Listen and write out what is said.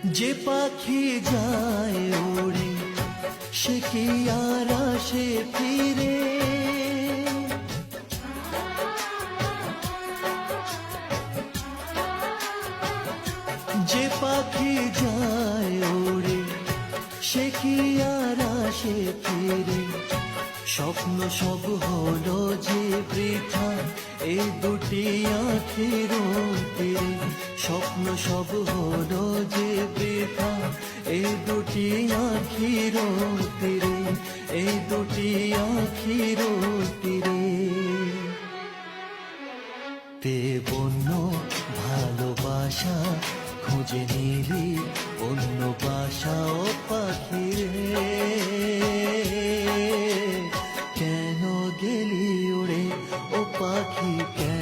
যে পাখি যায় উড়ে সে কি আর আসে ফিরে, যে পাখি যায় উড়ে সে কি আর আসে ফিরে। স্বপ্ন সব হলো যে বৃথা এই দুটি আঁখির তীরে, স্বপ্ন সব হলো যে বৃথা এই দুটি আঁখির তীরে, এই দুটি আঁখির তীরে। তে বন্য ভালোবাসা খুঁজে নিলি অন্য বাসা ও পাখি রে, কেন গেলি উড়ে ও পাখি কেন